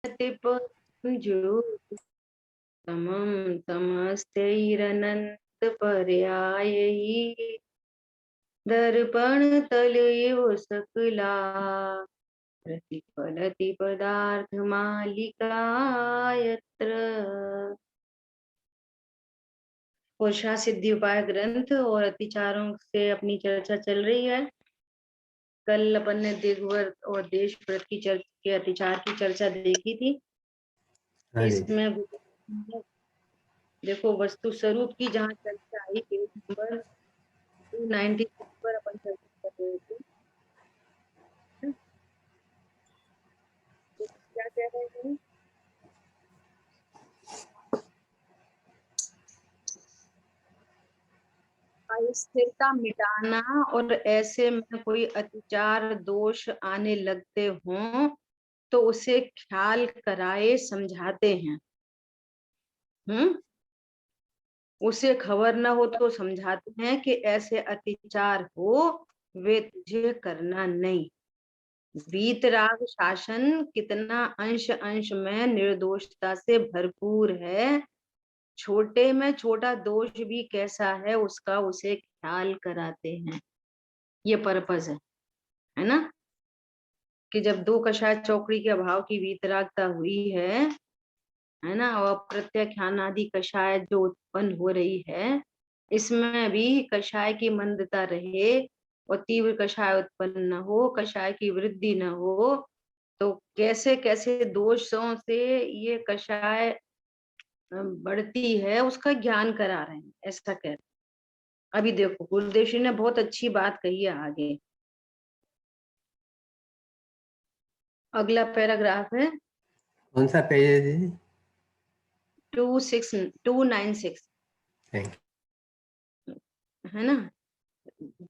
तिपंजु समम समस्तैरनंत पर्यायैः दर्पण तल इव सकला प्रतिफलति पदार्थ मालिका यत्र। पुरुषा सिद्धि उपाय ग्रंथ और अतिचारों से अपनी चर्चा चल रही है। कल अपन ने दिग्वर्त और देश व्रत की चर्चा के अतिचार की चर्चा देखी थी। इसमें देखो वस्तु स्वरूप की जहाँ चर्चा आई पेज नंबर 296 पर अपन चर्चा कर रहे थे। तो क्या कह रहे हैं? अस्थिरता मिटाना और ऐसे में कोई अतिचार दोष आने लगते हों तो उसे ख्याल कराए समझाते हैं। उसे खबर न हो तो समझाते हैं कि ऐसे अतिचार हो वे तुझे करना नहीं। वीतराग शासन कितना अंश अंश में निर्दोषता से भरपूर है। छोटे में छोटा दोष भी कैसा है उसका उसे ख्याल कराते हैं। ये पर्पज है ना, कि जब दो कषाय चौकड़ी के अभाव की वीतरागता हुई है ना, और प्रत्याख्यान आदि कषाय जो उत्पन्न हो रही है, इसमें भी कषाय की मंदता रहे और तीव्र कषाय उत्पन्न न हो, कषाय की वृद्धि न हो, तो कैसे कैसे दोषों से ये कषाय बढ़ती है उसका ज्ञान करा रहे हैं, ऐसा कह रहे। अभी देखो गुरुदेव जी ने बहुत अच्छी बात कही है आगे। अगला पैराग्राफ है, कौन सा पेज है दीदी? 296 है ना।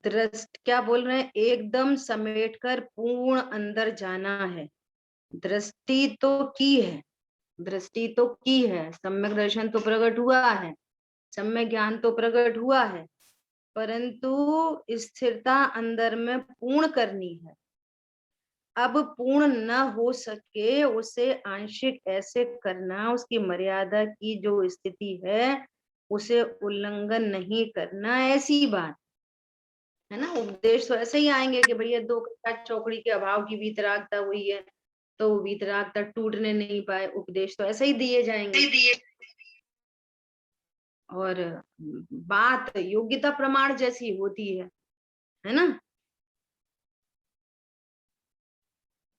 दृष्ट क्या बोल रहे हैं, एकदम समेटकर पूर्ण अंदर जाना है। दृष्टि तो की है, दृष्टि तो की है, सम्यक दर्शन तो प्रकट हुआ है, सम्यक ज्ञान तो प्रकट हुआ है, परंतु स्थिरता अंदर में पूर्ण करनी है। अब पूर्ण न हो सके उसे आंशिक ऐसे करना, उसकी मर्यादा की जो स्थिति है उसे उल्लंघन नहीं करना, ऐसी बात है ना। उपदेश तो ऐसे ही आएंगे कि भैया दो कक्षा चौकड़ी के अभाव की वीतरागता हुई है तो वीतरागता टूटने नहीं पाए, उपदेश तो ऐसे ही दिए जाएंगे। और बात योग्यता प्रमाण जैसी होती है ना।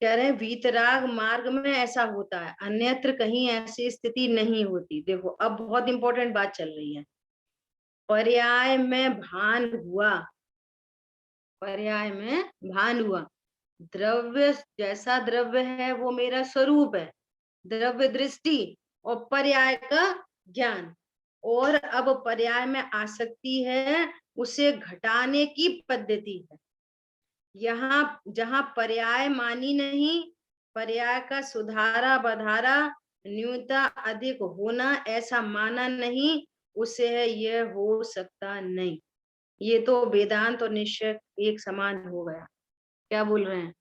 कह रहे वीतराग मार्ग में ऐसा होता है, अन्यत्र कहीं ऐसी स्थिति नहीं होती। देखो अब बहुत इंपॉर्टेंट बात चल रही है। पर्याय में भान हुआ, पर्याय में भान हुआ, द्रव्य जैसा द्रव्य है वो मेरा स्वरूप है, द्रव्य दृष्टि और पर्याय का ज्ञान, और अब पर्याय में आसक्ति है उसे घटाने की पद्धति है। यहाँ जहाँ पर्याय मानी नहीं, पर्याय का सुधारा बधारा न्यूनता अधिक होना ऐसा माना नहीं, उसे है यह हो सकता नहीं। ये तो वेदांत और निश्चय एक समान हो गया। क्या बोल रहे हैं,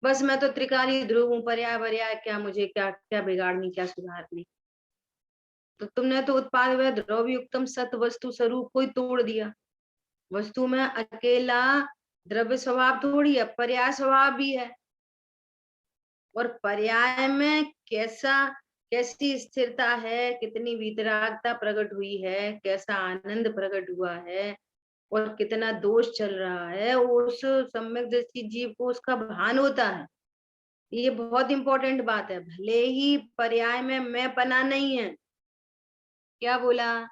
बस मैं तो त्रिकाली ध्रुव हूँ, पर्याय पर्याय क्या, मुझे क्या क्या बिगाड़नी, क्या सुधारनी। तो तुमने तो उत्पाद व द्रव्युक्तम सत वस्तु स्वरूप को ही तोड़ दिया। वस्तु में अकेला द्रव्य स्वभाव थोड़ी है, पर्याय स्वभाव भी है। और पर्याय में कैसी स्थिरता है, कितनी वीतरागता प्रकट हुई है, कैसा आनंद प्रकट हुआ है और कितना दोष चल रहा है, उस सम्यक दृष्टि जीव को उसका भान होता है। ये बहुत इंपॉर्टेंट बात है। भले ही पर्याय में मैं पना नहीं है, क्या बोला,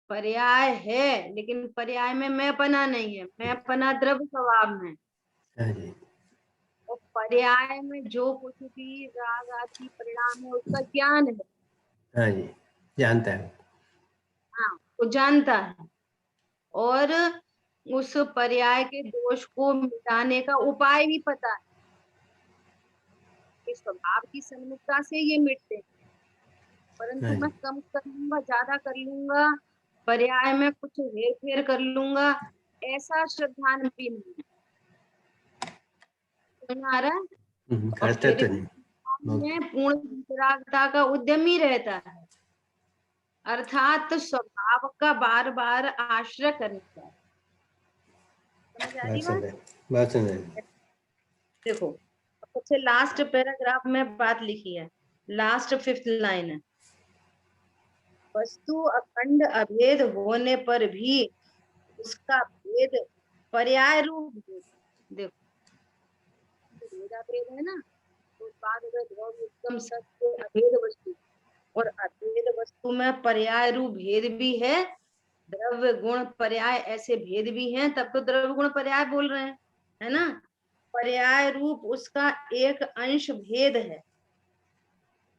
पर्याय है लेकिन पर्याय में मैं पना नहीं है, मैं पना द्रव्य स्वभाव में। और पर्याय में जो कुछ भी राग आदि परिणाम है उसका ज्ञान है। हाँ जी, जानता है। हाँ, वो जानता है और उस पर्याय के दोष को मिटाने का उपाय भी पता है। इस स्वभाव की सन्मुखता से ये मिटते हैं, परंतु हाँ मैं जी, कम कर लूंगा, ज्यादा कर लूंगा, पर्याय में कुछ हेर फेर कर लूंगा, ऐसा श्रद्धान भी नहीं है। समझ आ रहा है? करता तो नहीं। में पूर्ण वितरागता का उद्यमी रहता है, अर्थात स्वभाव का बार बार आश्रय करने का। समझ आ रही बात? बात सुन रही। देखो सबसे लास्ट पैराग्राफ में बात लिखी है, लास्ट 5th लाइन है, वस्तु अखंड अभेद होने पर भी उसका भेद पर्याय रूप भेद। देखो भेदाभेद है ना, तो बाद में एकदम सत्य अभेद वस्तु, और अभेद वस्तु में पर्याय रूप भेद भी है, द्रव्य गुण पर्याय ऐसे भेद भी हैं, तब तो द्रव्य गुण पर्याय बोल रहे हैं, है ना। पर्याय रूप उसका एक अंश भेद है,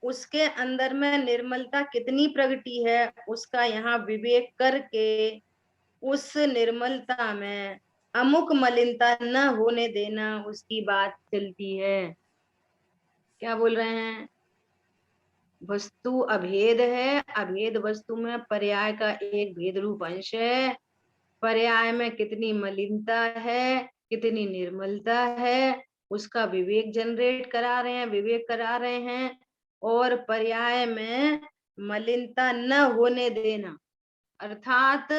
उसके अंदर में निर्मलता कितनी प्रगति है उसका यहाँ विवेक करके उस निर्मलता में अमुक मलिनता न होने देना, उसकी बात चलती है। क्या बोल रहे हैं? वस्तु अभेद है, अभेद वस्तु में पर्याय का एक भेद रूप अंश है, पर्याय में कितनी मलिनता है, कितनी निर्मलता है, उसका विवेक जनरेट करा रहे हैं, विवेक करा रहे हैं, और पर्याय में मलिनता न होने देना, अर्थात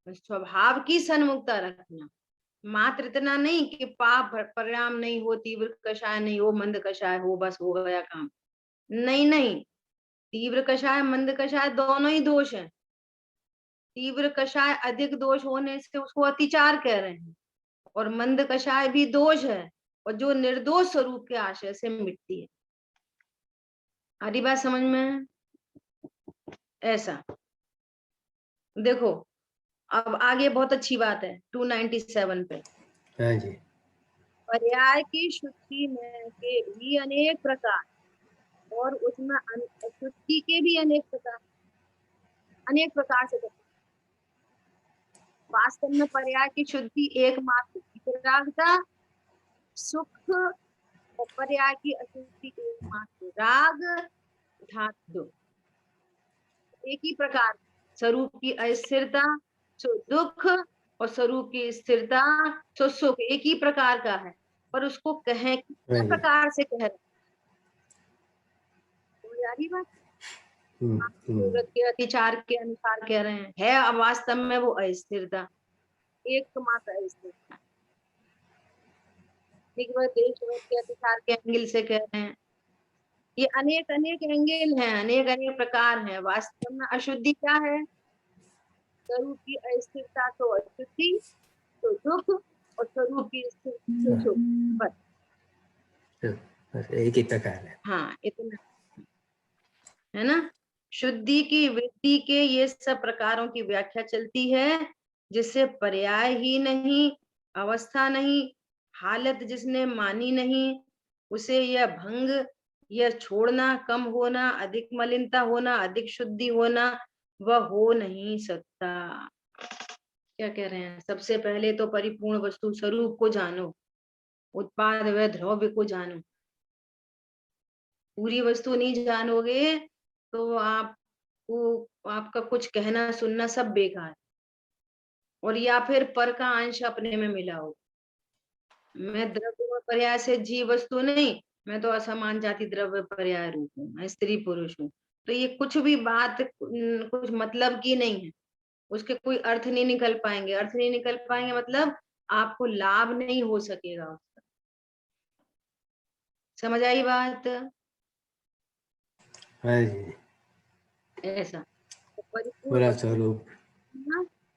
स्वभाव की सन्मुखता रखना। मात्र इतना नहीं कि पाप परिणाम नहीं हो, तीव्र कषाय नहीं हो, मंद कषाय हो, बस हो गया काम। नहीं नहीं, तीव्र कषाय मंद कषाय दोनों ही दोष हैं। तीव्र कषाय अधिक दोष होने से उसको अतिचार कह रहे हैं, और मंद कषाय भी दोष है, और जो निर्दोष स्वरूप के आशय से मिटती है। आधी बात समझ में? ऐसा देखो, अब आगे बहुत अच्छी बात है 297 पे। हाँ जी। पर्याय की शुद्धि में के भी अनेक प्रकार, और उसमें अशुद्धि के भी अनेक प्रकार से। वास्तव में पर्याय की शुद्धि एकमात्र वितरागता, सुख, और पर्याय की अशुद्धि एकमात्र राग, धातु। एक ही प्रकार स्वरूप की अस्थिरता सो दुख, और स्वरूप की स्थिरता सो सुख, एक ही प्रकार का है, पर उसको कहें किस प्रकार से कह रहे हैं बात, जरूरत के अतिचार के अनुसार कह रहे हैं, है अब वास्तव में वो अस्थिरता, एकमात्र अस्थिरता। देश के अतिचार के एंगल से कह रहे हैं, ये अनेक अनेक एंगल हैं, अनेक अनेक प्रकार हैं। वास्तव में अशुद्धि क्या है? स्वरूप की अस्थिरता तो अशुद्धि, तो दुख, और स्वरूप की स्थिरता तो सुख, बस एक ही प्रकार है। हाँ इतना है ना। शुद्धि की वृद्धि के ये सब प्रकारों की व्याख्या चलती है, जिससे पर्याय ही नहीं, अवस्था नहीं, हालत जिसने मानी नहीं, उसे यह भंग, यह छोड़ना, कम होना, अधिक मलिनता होना, अधिक शुद्धि होना, वह हो नहीं सकता। क्या कह रहे हैं? सबसे पहले तो परिपूर्ण वस्तु स्वरूप को जानो, उत्पाद व द्रव्य को जानो। पूरी वस्तु नहीं जानोगे तो आपका कुछ कहना सुनना सब बेकार, और या फिर पर का अंश अपने में मिलाओ। मैं द्रव्य पर्याय से जीव वस्तु नहीं, मैं तो असमान जाति द्रव्य पर्याय रूप हूँ, मैं स्त्री पुरुष हूँ, तो ये कुछ भी बात कुछ मतलब की नहीं है, उसके कोई अर्थ नहीं निकल पाएंगे। अर्थ नहीं निकल पाएंगे मतलब आपको लाभ नहीं हो सकेगा उसका। समझ आई बात? हाँ जी। ऐसा तो परिपूर्ण पूरा वस्तु, स्वरूप।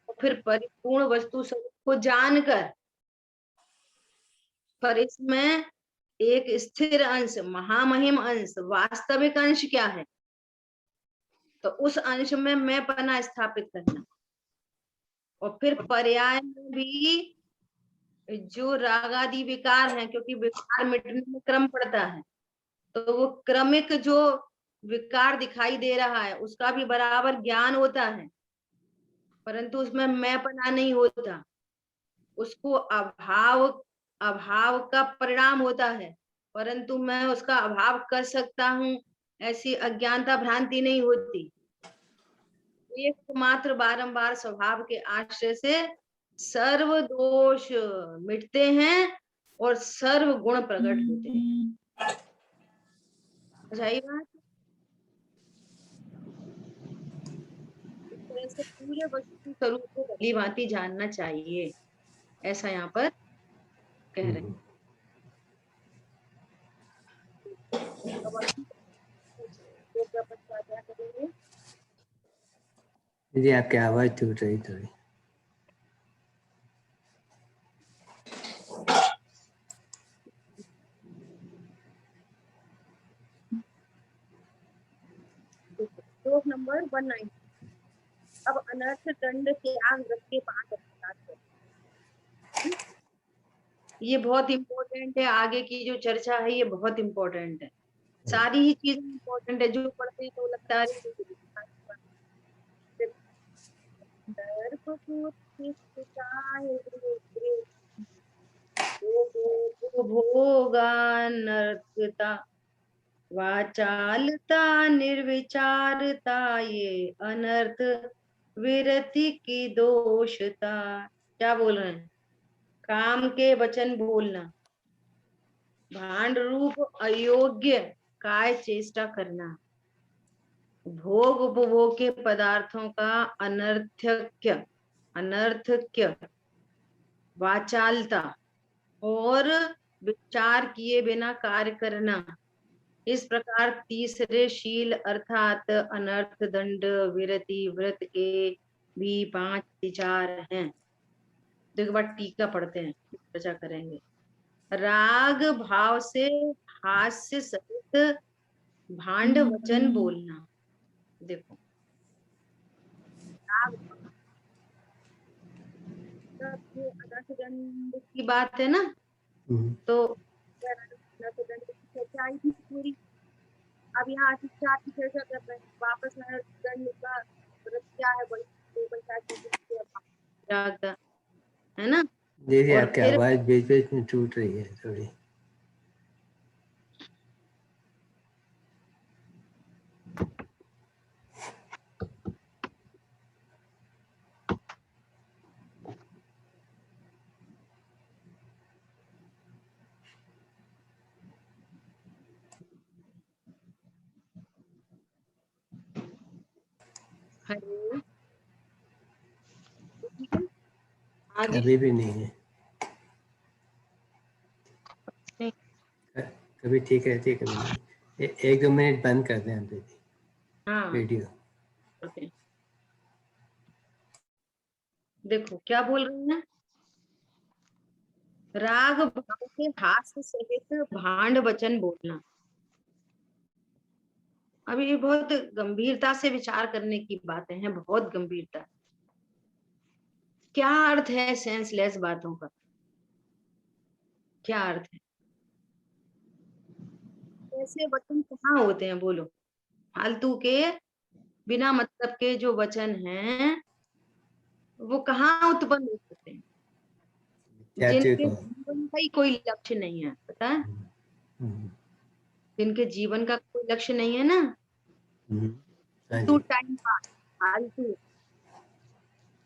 और फिर परिपूर्ण वस्तु स्वरूप को जानकर, पर इसमें एक स्थिर अंश, महामहिम अंश, वास्तविक अंश क्या है, तो उस अंश में मैं पना स्थापित करना। और फिर पर्याय में भी जो राग आदि विकार हैं, क्योंकि विकार मिटने में क्रम पड़ता है, तो वो क्रमिक जो विकार दिखाई दे रहा है उसका भी बराबर ज्ञान होता है, परंतु उसमें मैं पना नहीं होता, उसको अभाव, अभाव का परिणाम होता है, परंतु मैं उसका अभाव कर सकता हूँ, ऐसी अज्ञानता भ्रांति नहीं होती। एकमात्र बारंबार स्वभाव के आश्रय से सर्व दोष मिटते हैं और सर्व गुण प्रकट होते हैं। समझाई बात। इस तरह से पूरे वस्तु स्वरूप को भली भांति जानना चाहिए, ऐसा यहाँ पर कह रहे हैं। हम्म। अब अभी तो क्या बच्चा क्या करेंगे? जी आपकी आवाज टूट रही थोड़ी। श्लोक नंबर 190। अब अनर्थ दंड त्याग व्रत के 5 अधिकार है। ये बहुत इम्पोर्टेंट है, आगे की जो चर्चा है ये बहुत इम्पोर्टेंट है। सारी ही चीजें इम्पोर्टेंट है, जो पढ़ते हैं तो लगता है भोगानर्थता वाचालता निर्विचारता ये अनर्थ विरति की दोषता। क्या बोल रहे हैं? काम के वचन बोलना, भांड रूप अयोग्य काय चेष्टा करना, भोग उपभोग के पदार्थों का अनर्थक्य वाचालता और विचार किए बिना कार्य करना, इस प्रकार तीसरे शील अर्थात अनर्थ दंड विरति व्रत के भी 5 विचार हैं। देखो बात टीका पढ़ते हैं, चर्चा करेंगे। राग भाव से हास्य सहित भांड वचन बोलना। देखो राग अनर्थ दंड की बात है ना, तो अनर्थ दंड की चर्चा आई थी पूरी। अब यहाँ शिक्षा की चर्चा कर रहे हैं, वापस अनर्थ दंड का व्रत क्या है, है ना। जी जी और आपकी फिर आवाज बीच बीच में टूट रही है थोड़ी। हेलो, ठीक है आगे। अभी भी नहीं है। नहीं, कभी ठीक रहती है कभी नहीं। एक दो मिनट बंद कर दें अभी हाँ वीडियो। ओके। देखो क्या बोल रहे हैं, राग भाव के हास्य सहित भांड वचन बोलना। अभी ये बहुत गंभीरता से विचार करने की बातें हैं, बहुत गंभीरता। क्या अर्थ है सेंसलेस बातों का? क्या अर्थ है? ऐसे वचन कहाँ होते हैं बोलो? फालतू के बिना मतलब के जो वचन हैं वो कहाँ उत्पन्न हो सकते हैं, विद्यार्थियों जिनके को। जीवन का ही कोई लक्ष्य नहीं है, पता है? हम्म, जिनके जीवन का कोई लक्ष्य नहीं है ना, हम्म, हाँ तू जी। टाइम पास फालतू,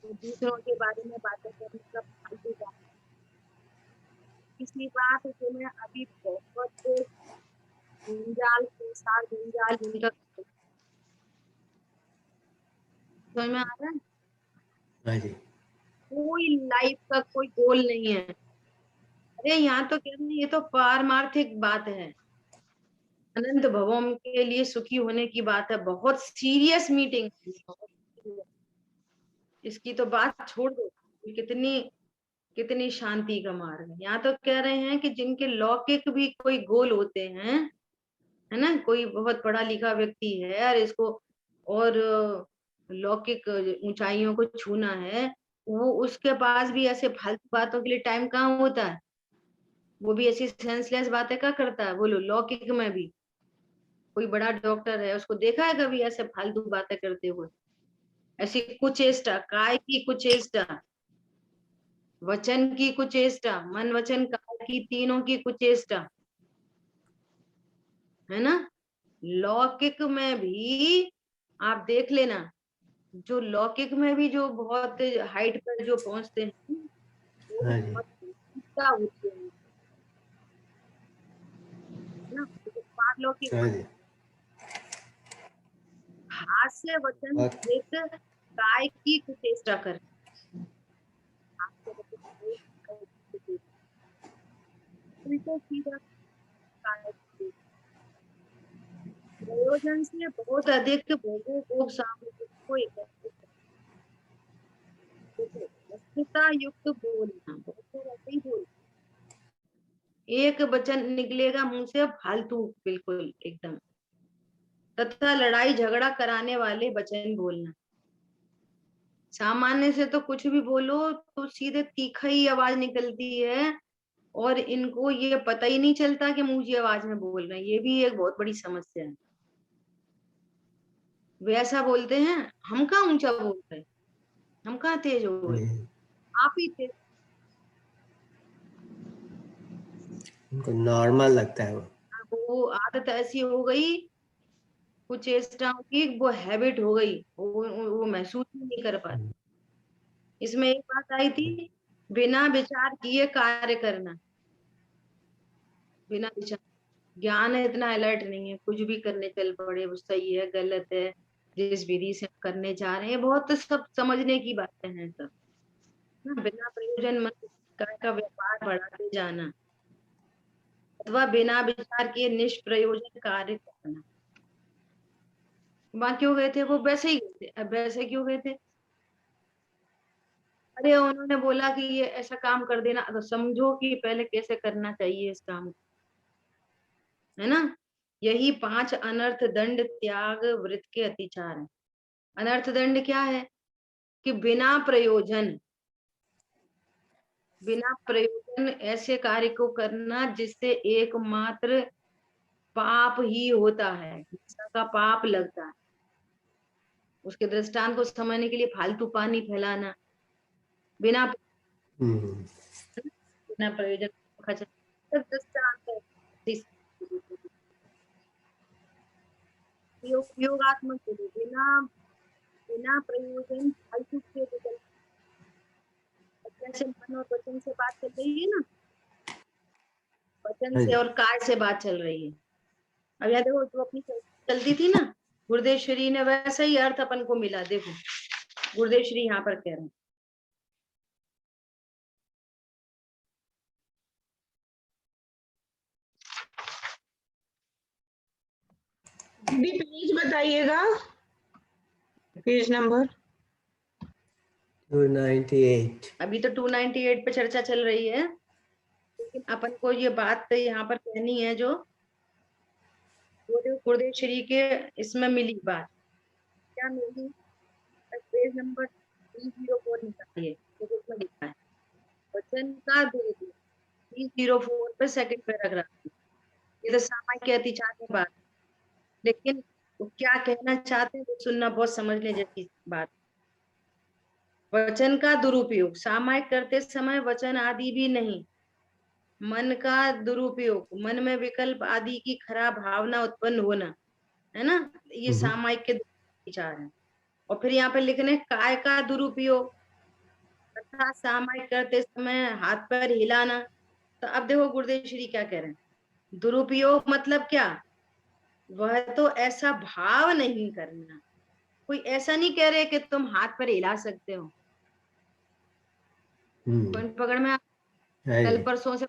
तो दूसरों के बारे में बातें करने का फालतू बात। इसलिए बात है मैं अभी बहुत जंजाल के साथ जंजाल जिनका समझ में आ रहा है, हाँ जी। कोई लाइफ का कोई गोल नहीं है। अरे यहाँ तो कह रहे हैं ये तो पारमार्थिक बात है, अनंत भवों के लिए सुखी होने की बात है, बहुत सीरियस मीटिंग है। इसकी तो बात छोड़ दो, कितनी कितनी शांति का मार्ग है। यहाँ तो कह रहे हैं कि जिनके लौकिक भी कोई गोल होते हैं, है ना, कोई बहुत पढ़ा लिखा व्यक्ति है और इसको और लौकिक ऊंचाइयों को छूना है, वो उसके पास भी ऐसे फालतू बातों के लिए टाइम कहाँ होता है? वो भी ऐसी सेंसलेस बातें क्या करता है बोलो? लौकिक में भी कोई बड़ा डॉक्टर है, उसको देखा है कभी ऐसे फालतू बातें करते हुए? ऐसी कुचेष्टा, काय की कुचेष्टा, वचन की कुचेष्टा, मन वचन काय की तीनों की कुचेष्टा, है ना। लौकिक में भी आप देख लेना, जो लौकिक में भी जो बहुत हाइट पर जो पहुंचते हैं वो भी हाँ जी। बहुत ऊंचा होते हैं, है ना। तो पार लौकिक हाँ जी। हास्य वचन हित काय की कुचेष्टा कर। उल्टे सीधा काय की। प्रयोजन से बहुत अधिक भोगों को सामने को एकत्रित करते। वस्तुता युक्त बोलना, बहुत ऐसे ही बोल, एक वचन निकलेगा मुंह से फालतू बिल्कुल एकदम, तथा लड़ाई झगड़ा कराने वाले वचन बोलना। सामान्य से तो कुछ भी बोलो तो सीधे तीखा ही आवाज निकलती है, और इनको ये पता ही नहीं चलता कि मुंह की आवाज में बोल रहे हैं। ये भी एक बहुत बड़ी समस्या है। वे ऐसा बोलते हैं, हम कहाँ ऊंचा बोल रहे हैं, हम कहाँ तेज हो रहे, आप ही तेज। उनको नॉर्मल लगता है वो आदत ऐसी हो गई, कुछ चेष्टाओं की वो हैबिट हो गई, वो महसूस ही नहीं कर पाते। इसमें एक बात आई थी, बिना विचार किए कार्य करना। बिना विचार, ज्ञान इतना अलर्ट नहीं है, कुछ भी करने चल पड़े, वो सही है गलत है, जिस विधि से करने जा रहे हैं, बहुत सब समझने की बातें हैं सब ना। बिना प्रयोजन मत का व्यापार बढ़ाते जाना, अथवा बिना विचार किए निष्प्रयोजन कार्य करना। वहां क्यों गए थे, वो वैसे ही गए थे। अब वैसे क्यों गए थे, अरे उन्होंने बोला कि ये ऐसा काम कर देना, तो समझो कि पहले कैसे करना चाहिए इस काम को, है ना। यही 5 अनर्थ दंड त्याग व्रत के अतिचार है। अनर्थ दंड क्या है कि बिना प्रयोजन ऐसे कार्य को करना जिससे एकमात्र पाप ही होता है, हिंसा का पाप लगता है। उसके दृष्टांत को समझने के लिए फालतू पानी फैलाना, बिना बिना प्रयोजन खर्च, दृष्टांत है। योगात्मक बोलो, बिना बिना प्रयोजन फालतू के विकल्प। जैसे मन और वचन से बात चल रही है ना, वचन से और काय से बात चल रही है। अब याद देखो, जो अपनी चलती थी ना गुरुदेव श्री ने, वैसा ही अर्थ अपन को मिला। देखो गुरुदेव श्री यहाँ पर कह रहे हैं, दीदी पेज बताइएगा, पेज नंबर 298। अभी तो 298 पे चर्चा चल रही है, लेकिन अपन को ये बात यहाँ पर कहनी है जो गुरुदेव श्री के इसमें मिली बात, क्या मिली, पेज नंबर 304 निकालिए, तो उसमें लिखा है वचन का दुरुपयोग। 304 पे सेकंड पैराग्राफ, ये तो सामान्य के अतिचार की बात, लेकिन वो क्या कहना चाहते हैं वो सुनना बहुत समझने जैसी बात। वचन का दुरुपयोग, सामायिक करते समय वचन आदि भी नहीं, मन का दुरुपयोग, मन में विकल्प आदि की खराब भावना उत्पन्न होना, है ना, ये सामायिक के विचार है। और फिर यहाँ पे लिखने काय का दुरुपयोग, तथा सामायिक करते समय हाथ पैर हिलाना। तो अब देखो गुरुदेव श्री क्या कह रहे हैं, दुरुपयोग मतलब क्या, वह तो ऐसा भाव नहीं करना। कोई ऐसा नहीं कह रहे कि तुम हाथ पर हिला सकते हो। पकड़ में कल परसों से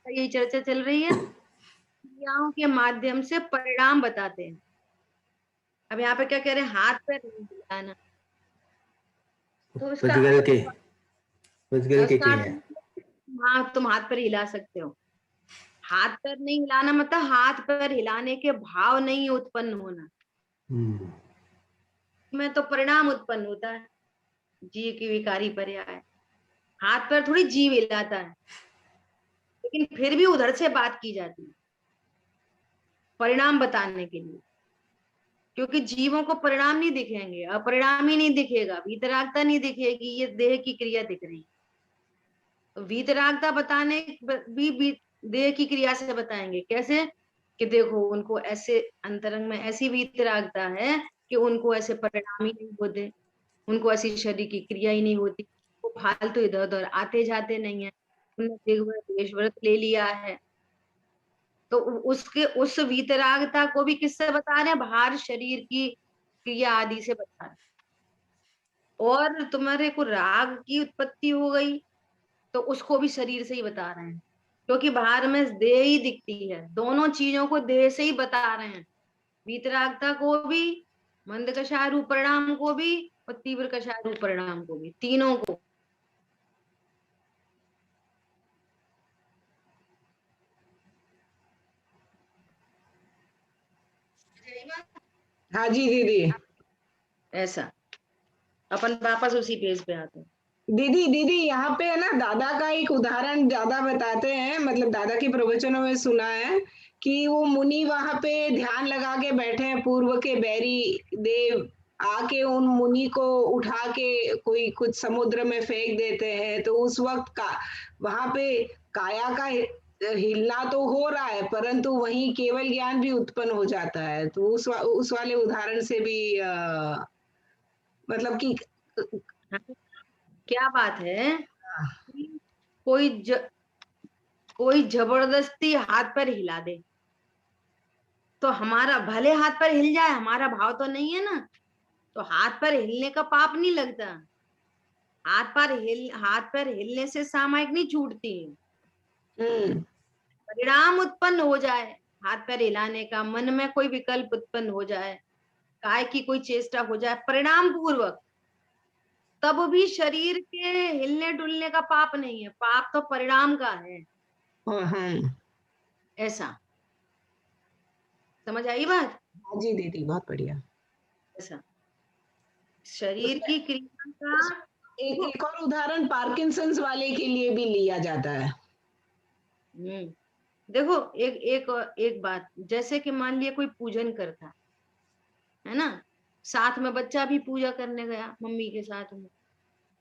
यही चर्चा चल रही है, क्रियाओं के माध्यम से परिणाम बताते हैं। अब यहाँ पे क्या कह रहे हैं, हाथ पैर नहीं हिलाना, तो इसका हाँ तुम हाथ पैर हिला सकते हो। हाथ पैर नहीं हिलाना मतलब हाथ पैर हिलाने के भाव नहीं उत्पन्न होना, में तो परिणाम उत्पन्न होता है। जीव की विकारी पर्याय, हाथ पैर थोड़ी जीव हिलाता है, लेकिन फिर भी उधर से बात की जाती है परिणाम बताने के लिए, क्योंकि जीवों को परिणाम नहीं दिखेंगे, अपरिणाम ही नहीं दिखेगा, वीतरागता नहीं दिखेगी, ये देह की क्रिया दिख रही है। तो वीतरागता बताने भी देह की क्रिया से बताएंगे, कैसे कि देखो उनको ऐसे अंतरंग में ऐसी वीतरागता है कि उनको ऐसे परिणाम ही नहीं होते, उनको ऐसी शरीर की क्रिया ही नहीं होती, वो फालतू इधर उधर आते जाते नहीं है, उन्होंने देश व्रत ले लिया है। तो उसके उस वीतरागता को भी किससे बता रहे हैं, बाहर शरीर की क्रिया आदि से बता रहे हैं। और तुम्हारे को राग की उत्पत्ति हो गई तो उसको भी शरीर से ही बता रहे हैं, क्योंकि बाहर में देह ही दिखती है। दोनों चीजों को देह से ही बता रहे हैं, वीतरागता को भी, मंद कषाय रूप परिणाम को भी, और तीव्र कषाय रूप परिणाम को भी, तीनों को। हाँ जी दीदी। ऐसा अपन वापस उसी पेज पे आते हैं। दीदी दीदी यहाँ पे है ना, दादा का एक उदाहरण ज्यादा बताते हैं, मतलब दादा के प्रवचनों में सुना है कि वो मुनि वहां पे ध्यान लगा के बैठे हैं, पूर्व के बैरी देव आके उन मुनि को उठा के कोई कुछ समुद्र में फेंक देते हैं, तो उस वक्त का वहां पे काया का हिलना तो हो रहा है, परंतु वहीं केवल ज्ञान भी उत्पन्न हो जाता है। तो उस वाले उदाहरण से भी मतलब कि हाँ, क्या बात है कि कोई जबरदस्ती हाथ पर हिला दे तो हमारा, भले हाथ पर हिल जाए, हमारा भाव तो नहीं है ना, तो हाथ पर हिलने का पाप नहीं लगता। हाथ पर हिलने से सामायिक नहीं छूटती, हम्म परिणाम उत्पन्न हो जाए हाथ पैर हिलाने का, मन में कोई विकल्प उत्पन्न हो जाए, काय की कोई चेष्टा हो जाए परिणाम पूर्वक, तब भी शरीर के हिलने डुलने का पाप नहीं है, पाप तो परिणाम का है। हाँ ऐसा समझ आई बात? हाँ जी दीदी, बहुत बढ़िया। ऐसा शरीर उसमें की क्रिया का एक और उदाहरण पार्किंसंस वाले के लिए भी लिया जाता है। हम्म देखो, एक एक एक बात, जैसे कि मान लिया कोई पूजन करता है ना, साथ में बच्चा भी पूजा करने गया मम्मी के साथ में,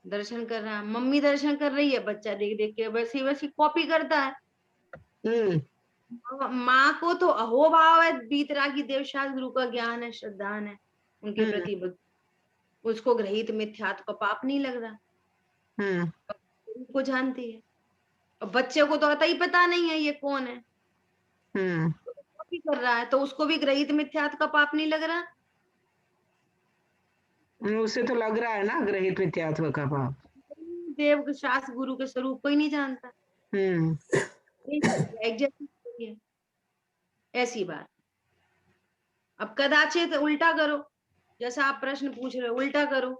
दर्शन कर रहा है, मम्मी दर्शन कर रही है, बच्चा देख देख के वैसी वैसी कॉपी करता है। हम्म माँ को तो अहोभाव है, वीतरागी देवशास्त्र गुरु का ज्ञान है, श्रद्धान है उनके हम्म प्रति, उसको ग्रहित मिथ्यात्व का पाप नहीं लग रहा, हम्म उनको जानती है। और बच्चे को तो अतः ही पता नहीं है ये कौन है, हम्म कॉपी कर रहा है, तो उसको भी ग्रहित मिथ्यात्व का पाप नहीं लग रहा। उसे तो लग रहा है ना ग्रहित मिथ्यात्व का पाप। देव शास्त्र गुरु के स्वरूप को ही नहीं जानता, हम्म एग्जैक्ट है ऐसी बात। अब कदाचित उल्टा करो, जैसा आप प्रश्न पूछ रहे हो, उल्टा करो।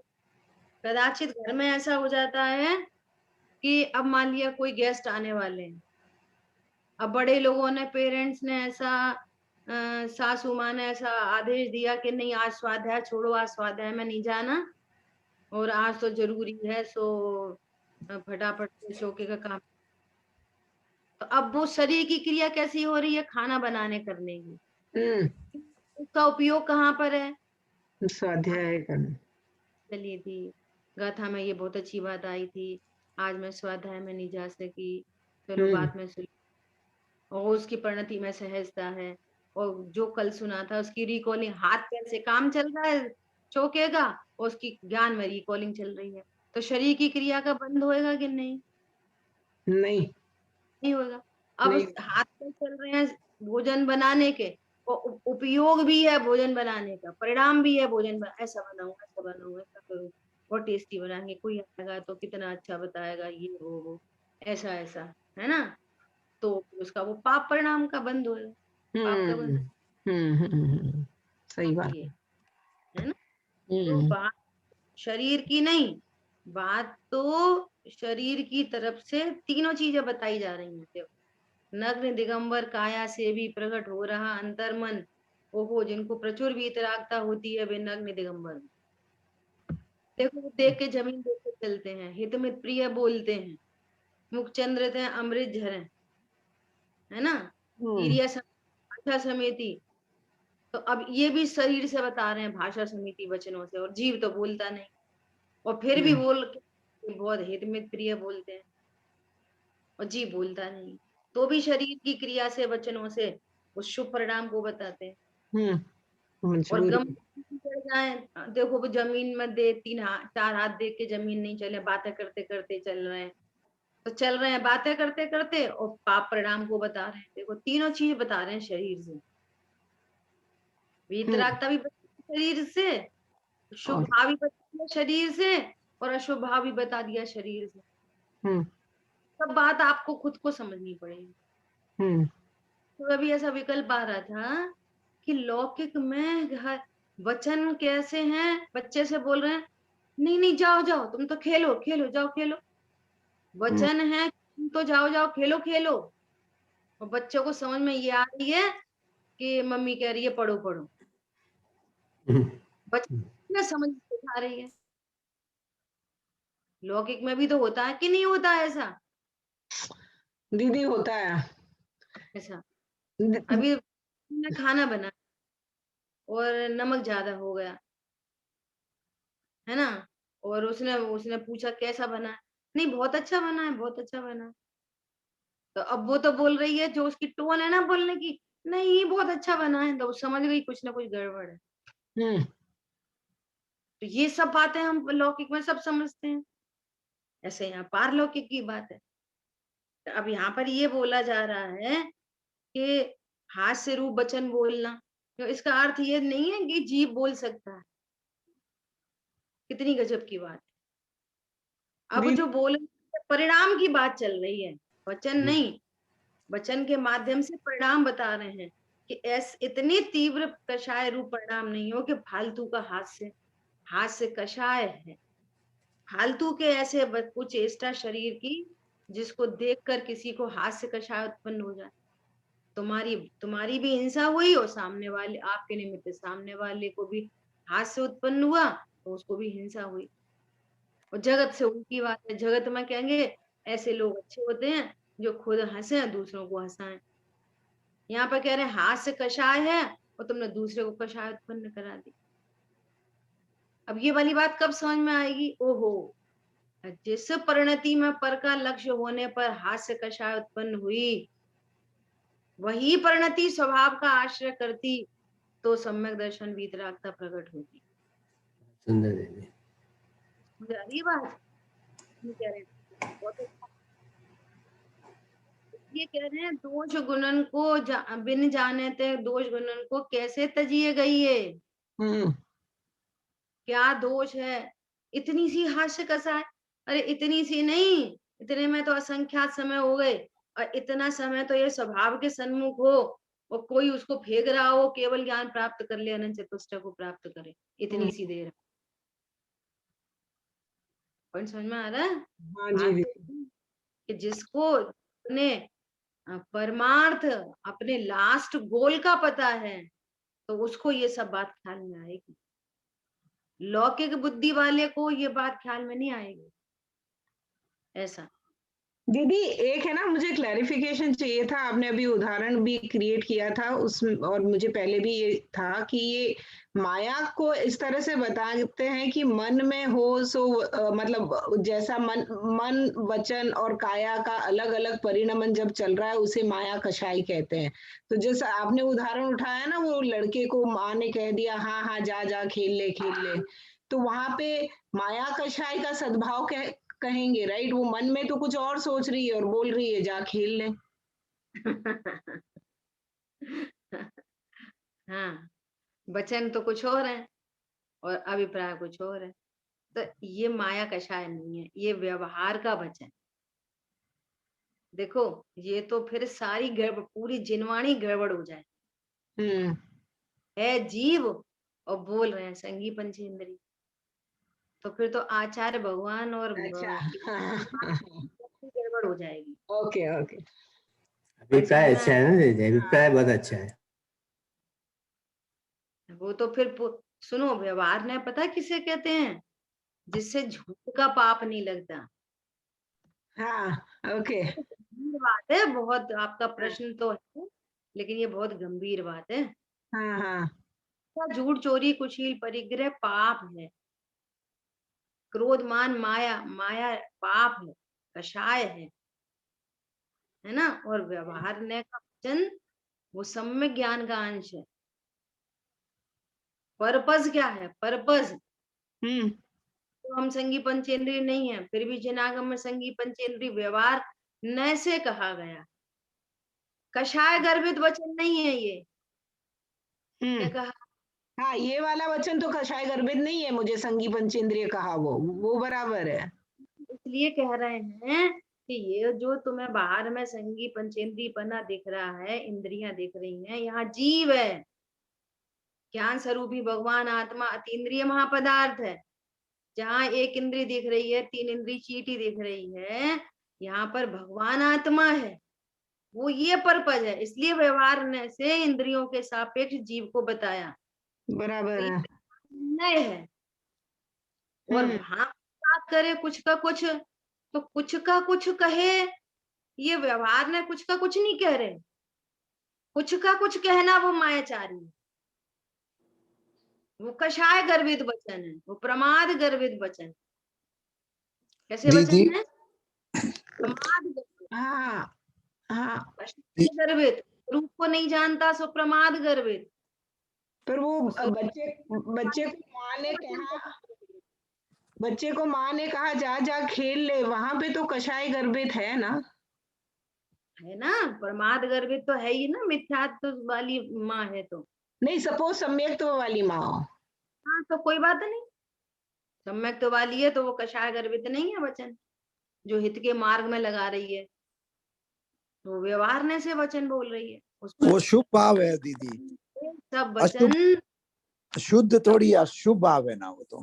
कदाचित घर में ऐसा हो जाता है कि अब मान लिया कोई गेस्ट आने वाले हैं, अब बड़े लोगों ने, पेरेंट्स ने ऐसा, सासू माँ ने ऐसा आदेश दिया कि नहीं आज स्वाध्याय छोड़ो, आज स्वाध्याय में नहीं जाना, और आज तो जरूरी है, सो फटाफट से शोके का काम। तो अब वो शरीर की क्रिया कैसी हो रही है, खाना बनाने करने की, हम्म उसका उपयोग कहाँ पर है? स्वाध्याय करना। चली थी गाथा में, ये बहुत अच्छी बात आई थी, आज मैं स्वाध्याय में नहीं जा सकी, चलो हम्म बाद में सुन। और उसकी परिणति में सहजता है, और जो कल सुना था उसकी रिकॉलिंग, हाथ पैर से काम चल रहा है चौके का, और उसकी ज्ञान में रिकॉलिंग चल रही है, तो शरीर की क्रिया का बंद होएगा कि नहीं? नहीं नहीं होगा। अब नहीं। हाथ पैर चल रहे हैं भोजन बनाने के, और उपयोग भी है भोजन बनाने का, परिणाम भी है भोजन ऐसा बनाऊं, ऐसा बनाऊं, ऐसा करूं, और टेस्टी बनाएंगे, कोई आएगा तो कितना अच्छा बताएगा, ये वो ऐसा ऐसा, है ना, तो उसका वो पाप परिणाम का बंद होएगा, पाप का बंद। सही बात ये है। है ना, तो हम्म बात शरीर की नहीं, बात तो शरीर की तरफ से तीनों चीजें बताई जा रही हैं। देखो, नग्न दिगंबर काया से भी प्रकट हो रहा अंतर्मन, ओहो जिनको प्रचुर वीतरागता होती है वे नग्न दिगंबर। देखो वो देख के जमीन देख के चलते हैं, हित मित प्रिय बोलते हैं, मुख चंद्र थे अमृत झरे, है ना, हम्म ईरिया भाषा समिति, तो अब ये भी शरीर से बता रहे हैं, भाषा समिति वचनों से, और जीव तो बोलता नहीं, और फिर भी हम्म बोल के बहुत हित मित प्रिय बोलते हैं, और जीव बोलता नहीं, तो भी शरीर की क्रिया से वचनों से उस शुभ परिणाम को बताते हैं। और मजबूरी। गम चढ़ जाए, देखो वो जमीन में दे तीन हाथ चार हाथ देख के जमीन नहीं चले, बातें करते करते चल रहे हैं, तो चल रहे हैं बातें करते करते, और पाप परिणाम को बता रहे हैं। देखो तीनों चीज बता रहे हैं शरीर से, हम्म वीतरागता भी शरीर से, शुभ और भाव भी बता दिया शरीर से और अशुभ भाव भी बता दिया शरीर से। हम्म सब बात आपको खुद को समझनी पड़ेगी। हम्म तो अभी ऐसा विकल्प आ रहा था कि लौकिक में वचन कैसे हैं, बच्चे से बोल रहे हैं नहीं नहीं जाओ जाओ तुम तो खेलो खेलो जाओ खेलो। हम्म वचन है तुम तो जाओ जाओ खेलो खेलो, और बच्चों को समझ में ये आ रही है कि मम्मी कह रही है पढ़ो पढ़ो। बच्चे समझ में आ रही है। लौकिक में भी तो होता है कि नहीं होता है ऐसा? दीदी होता है। ऐसा दी- अभी मैं खाना बना और नमक ज्यादा हो गया, है ना, और उसने उसने पूछा कैसा बना है, नहीं बहुत अच्छा बना है बहुत अच्छा बना है। तो अब वो तो बोल रही है, जो उसकी टोन है ना बोलने की, नहीं बहुत अच्छा बना है, तो वो समझ गई कुछ ना कुछ गड़बड़ है। हम्म तो ये सब बातें हम लौकिक में सब समझते हैं, ऐसे यहाँ पारलौकिक की बात है। तो अब यहाँ पर ये बोला जा रहा है कि हास्य रूप वचन बोलना, तो इसका अर्थ ये नहीं है कि जीव बोल सकता है। कितनी गजब की बात है। अब दी जो बोल परिणाम की बात चल रही है, वचन नहीं। वचन के माध्यम से परिणाम बता रहे हैं कि इतनी तीव्र कषाय रूप परिणाम नहीं हो कि फालतू का हास्य, हास्य कषाय है। फालतू के ऐसे कुछ चेष्टा शरीर की जिसको देखकर किसी को हास्य कषाय उत्पन्न हो जाए। तुम्हारी तुम्हारी भी हिंसा हुई और सामने वाले आपके निमित्त सामने वाले को भी हास्य उत्पन्न हुआ तो उसको भी हिंसा हुई। और जगत से उल्टी बात है, जगत में कहेंगे ऐसे लोग अच्छे होते हैं जो खुद हंसे दूसरों को हंसाएं। यहाँ पर कह रहे हैं हास्य कषाय है और तुमने दूसरे को कषाय उत्पन्न करा दी। अब ये वाली बात कब समझ में आएगी? ओहो, जिस परिणति में पर का लक्ष्य होने पर हास्य कषाय उत्पन्न हुई, वही परिणति स्वभाव का आश्रय करती तो सम्यक दर्शन वीतरागता प्रकट होती। सुंदर देवी। मुझे आ रही बात? ये कह रहे हैं बहुत अच्छा। ये कह रहे हैं दोष गुणन को बिन जाने ते दोष गुणन को कैसे तजिए गई है। हम्म क्या दोष है? इतनी सी हास्य कषाय, अरे इतनी सी नहीं, इतने में तो असंख्यात समय हो गए। और इतना समय तो ये स्वभाव के सन्मुख हो और कोई उसको फेंक रहा हो, केवल ज्ञान प्राप्त कर ले, अनंत चतुष्टय को प्राप्त करे, इतनी सी देर। पॉइंट समझ में आ रहा है? हाँ जी बात तो दीदी। कि जिसको अपने परमार्थ, अपने लास्ट गोल का पता है, तो उसको ये सब बात ख्याल में आएगी। लौकिक बुद्धि वाले को ये बात ख्याल में नहीं आएगी। ऐसा दीदी एक है ना, मुझे क्लैरिफिकेशन चाहिए था। आपने अभी उदाहरण भी क्रिएट किया था उस, और मुझे पहले भी ये था कि ये माया को इस तरह से बताते हैं कि मन में हो सो मतलब जैसा मन मन वचन और काया का अलग अलग परिणमन जब चल रहा है उसे माया कषाय कहते हैं। तो जैसा आपने उदाहरण उठाया ना, वो लड़के को माँ ने कह दिया हाँ हाँ जा जा खेल ले खेल ले, तो वहां पे माया कषाय का सद्भाव कहेंगे, राइट? वो मन में तो कुछ और सोच रही है और बोल रही है जा खेल ले। हाँ, वचन तो कुछ और है और अभिप्राय कुछ और है। तो ये माया कषाय नहीं है, ये व्यवहार का वचन। देखो, ये तो फिर सारी गड़बड़, पूरी जिनवाणी गड़बड़ हो जाए। हम्म है जीव और बोल रहे हैं संगी पंचेंद्री, तो फिर तो आचार्य भगवान और अच्छा गड़बड़ हो जाएगी। Okay okay. पॉइंट समझ अभिप्राय में अच्छा आया? है ना दीदी, अभिप्राय हाँ बहुत अच्छा है। वो तो फिर सुनो, व्यवहार ने पता किसे कहते हैं? जिससे झूठ का पाप नहीं लगता। हाँ ओके। ये तो गंभीर बात है बहुत, आपका प्रश्न तो है लेकिन ये बहुत गंभीर बात है। हाँ हाँ झूठ चोरी कुशील परिग्रह पाप है। क्रोध मान माया, माया पाप है, कषाय है ना। और व्यवहार ने का वचन वो सम्यक ज्ञान का अंश है। पर्पस क्या है? पर्पस हम्म तो हम संगी पंचेंद्रिय नहीं है, फिर भी जिनागम में संगी पंचेंद्रिय व्यवहार न से कहा गया। कषाय गर्भित वचन नहीं है ये। क्या हम्म कहा? हाँ, ये वाला वचन तो कषाय गर्भित नहीं है, मुझे संगी पंचेंद्रिय कहा वो बराबर है। इसलिए कह रहे हैं कि ये जो तुम्हें बाहर में संगी पंचेंद्रिय बना दिख रहा है, इंद्रियां दिख रही हैं, यहाँ जीव है। ज्ञान स्वरूपी भगवान आत्मा अतीन्द्रिय महापदार्थ है। जहाँ एक इंद्रिय दिख रही है, 3 इंद्रिय चीटी दिख रही है, यहाँ पर भगवान आत्मा है। वो ये पर्पज है, इसलिए व्यवहार ने से इंद्रियों के सापेक्ष जीव को बताया। बराबर तो ये है। निर्णय है। और वहां बात करे कुछ का कुछ, तो कुछ का कुछ कहे, ये व्यवहार ने कुछ का कुछ नहीं कह रहे। कुछ का कुछ कहना वो मायाचारी है, वो कषाय गर्भित वचन है, वो प्रमाद गर्भित वचन। कैसे दीदी वचन है? प्रमाद गर्भित, हाँ हाँ, कषाय गर्भित, रूप को नहीं जानता सो प्रमाद गर्भित। पर वो सो बच्चे बच्चे को माँ ने कहा जा जा खेल ले, वहां पे तो कषाय गर्भित है ना। है ना, प्रमाद गर्भित तो है ही ना, मिथ्यात्व वाली माँ है तो। नहीं, सपोज सम्यक्त्व वाली माँ हो। हाँ तो कोई बात नहीं, सम्यक तो वाली है तो वो कषाय गर्भित नहीं है वचन, जो हित के मार्ग में लगा रही है, तो व्यवहारने से वचन बोल रही है उस पर। वो शुभ भाव है दीदी, सब अशुभ वचन शुद्ध थोड़ी अशुभ भाव है ना, वो तो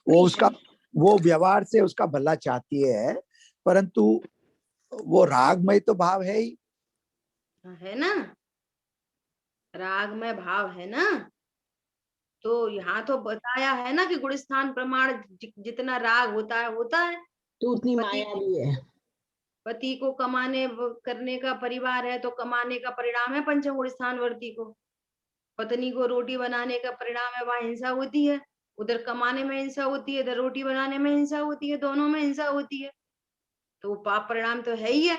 वो उसका वो व्यवहार से उसका भला चाहती है, परंतु वो रागमय तो भाव है ही। है ना, राग में भाव है ना। तो यहाँ तो बताया है ना कि गुणस्थान प्रमाण जितना राग होता है। तो उतनी पति माया भी है। पति को कमाने करने का परिवार है तो कमाने का परिणाम है पंचम गुण स्थानवर्ती को। पत्नी को रोटी बनाने का परिणाम है, वहां हिंसा होती है। उधर कमाने में हिंसा होती है, इधर रोटी बनाने में हिंसा होती है, दोनों में हिंसा होती है, तो पाप परिणाम तो है ही है।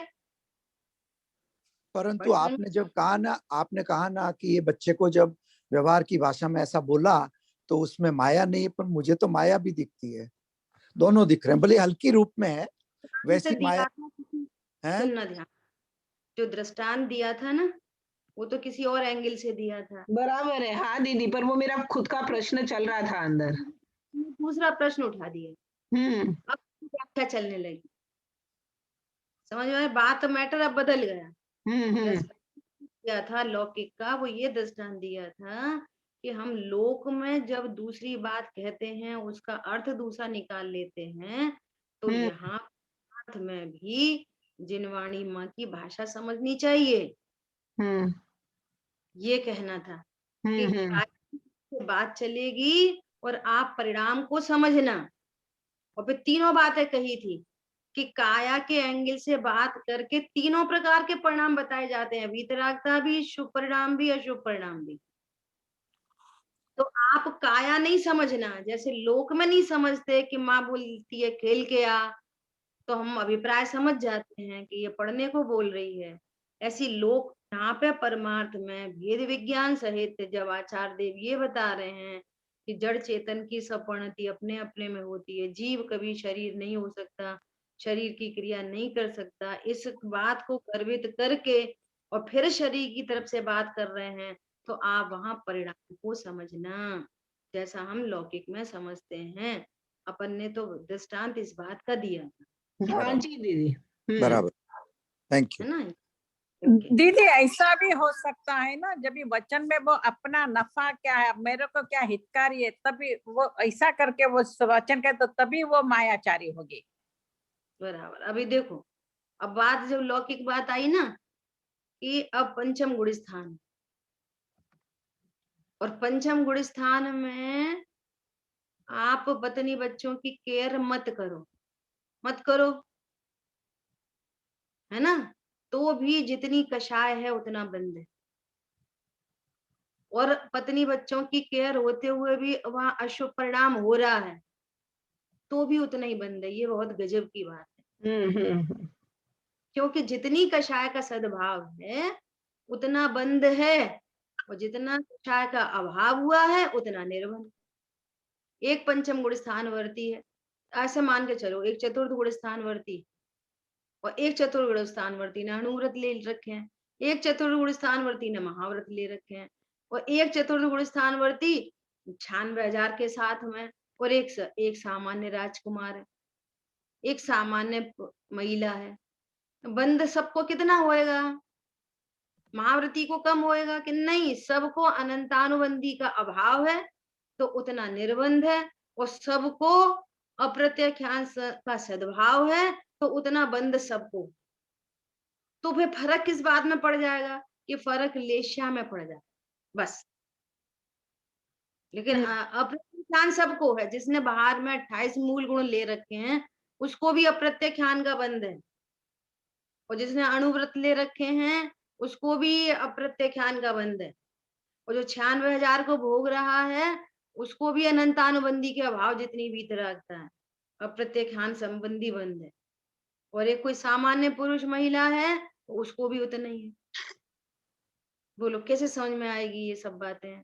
परंतु पंचम आपने कहा ना कि ये बच्चे को जब व्यवहार की भाषा में ऐसा बोला तो उसमें माया नहीं है, पर मुझे तो माया भी दिखती है, दोनों दिख रहे हैं, भले हल्की रूप में है, वैसी माया है। सुनना ध्यान, जो दृष्टांत दिया था ना, वो तो किसी और एंगल से दिया था। बराबर है, हाँ दीदी, पर वो मेरा खुद का प्रश्न चल रहा था अंदर। दूसरा प्रश्न उठा दिया, अब व्याख्या चलने लगी। समझ में आया? बात मैटर अब बदल गया। दिया था लौकिक का, वो ये दृष्टांत दिया था कि हम लोक में जब दूसरी बात कहते हैं, उसका अर्थ दूसरा निकाल लेते हैं, तो यहाँ अर्थ में भी जिनवाणी माँ की भाषा समझनी चाहिए। ये कहना था कि बात चलेगी और आप परिणाम को समझना। और फिर तीनों बातें कही थी कि काया के एंगल से बात करके तीनों प्रकार के परिणाम बताए जाते हैं, वीतरागता भी, शुभ परिणाम भी, अशुभ परिणाम भी। तो आप काया नहीं समझना, जैसे लोक में नहीं समझते कि माँ बोलती है खेल के आ, तो हम अभिप्राय समझ जाते हैं कि ये पढ़ने को बोल रही है। ऐसी लोक यहाँ पे परमार्थ में भेद विज्ञान सहित जब आचार्य देव ये बता रहे हैं कि जड़ चेतन की सपरिणति अपने अपने में होती है, जीव कभी शरीर नहीं हो सकता, शरीर की क्रिया नहीं कर सकता, इस बात को गर्वित करके और फिर शरीर की तरफ से बात कर रहे हैं, तो आप वहां परिणाम को समझना, जैसा हम लौकिक में समझते हैं। अपन ने तो दृष्टांत इस बात का दिया था। हाँ जी दीदी, बराबर, थैंक है यू। ना। दीदी ऐसा भी हो सकता है ना, जब ये वचन में वो अपना नफा क्या है, मेरे को क्या हितकारी है, तभी वो ऐसा करके वो वचन कहते, तो तभी वो मायाचारी होगी। बराबर। अभी देखो, अब बात जब लौकिक बात आई ना कि अब पंचम गुण स्थान, और पंचम गुण स्थान में आप पत्नी बच्चों की केयर मत करो, मत करो, है ना, तो भी जितनी कषाय है उतना बंद है। और पत्नी बच्चों की केयर होते हुए भी वहां अशुभ परिणाम हो रहा है, तो भी उतना ही बंद है। ये बहुत गजब की बात है। क्योंकि जितनी कषाय का सद्भाव है उतना बंद है, और जितना कषाय का अभाव हुआ है उतना निर्बंध। एक पंचम गुण स्थानवर्ती है, ऐसे मान के चलो, एक चतुर्थ गुण स्थानवर्ती और एक चतुर्थ गुण स्थानवर्ती ने अणुव्रत ले रखे हैं, एक चतुर्थ गुण स्थानवर्ती ने महाव्रत ले रखे हैं, और एक चतुर्थ गुण स्थानवर्ती 96,000 के साथ में, और एक सामान्य राजकुमार है, एक सामान्य महिला है, बंद सबको कितना होएगा? महाव्रती को कम होएगा कि नहीं? सबको अनंतानुबंधी का अभाव है तो उतना निर्बंध है, और सबको अप्रत्याख्यान का सद्भाव है तो उतना बंद सबको। तो फिर फर्क किस बात में पड़ जाएगा? कि फर्क लेश्या में पड़ जाएगा बस। लेकिन अप्रत्याख्यान सबको है। जिसने बाहर में 28 मूल गुण ले रखे हैं उसको भी अप्रत्याख्यान का बंध है, और जिसने अणुव्रत ले रखे हैं उसको भी अप्रत्याख्यान का बंध है, और जो 96,000 को भोग रहा है उसको भी अनंतानुबंधी के अभाव जितनी भीतर रखता है, अप्रत्याख्यान संबंधी बंध है। और एक कोई सामान्य पुरुष महिला है तो उसको भी उतना ही है। बोलो कैसे समझ में आएगी ये सब बातें?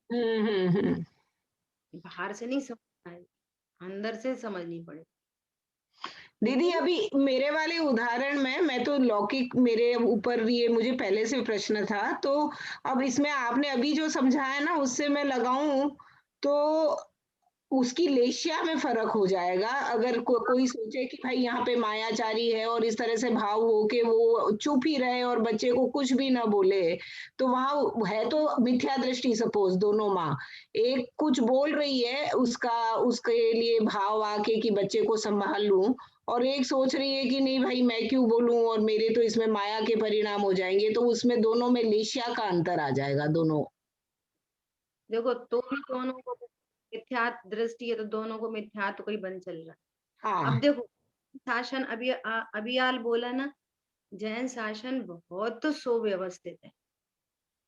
बाहर से नहीं समझ आएगी, अंदर से समझनी पड़ेगी। दीदी अभी मेरे वाले उदाहरण में मैं तो लौकिक, मेरे ऊपर ये मुझे पहले से प्रश्न था, तो अब इसमें आपने अभी जो समझाया ना उससे मैं लगाऊं तो उसकी लेश्या में फर्क हो जाएगा। अगर कोई सोचे कि भाई यहाँ पे मायाचारी है और इस तरह से भाव हो के वो चुप ही रहे और बच्चे को कुछ भी ना बोले, तो वहां है तो मिथ्या दृष्टि। सपोज दोनों माँ, एक कुछ बोल रही है उसके लिए भाव आके कि बच्चे को संभाल लूं, और एक सोच रही है कि नहीं भाई मैं क्यों बोलूं और मेरे तो इसमें माया के परिणाम हो जाएंगे, तो उसमें दोनों में लेश्या का अंतर आ जाएगा दोनों। देखो तो भी दोनों को मिथ्या दृष्टि है तो दोनों को मिथ्या तो कोई बन चल रहा है। अब हाँ देखो शासन अभियाल बोला ना, जैन शासन बहुत सुव्यवस्थित है।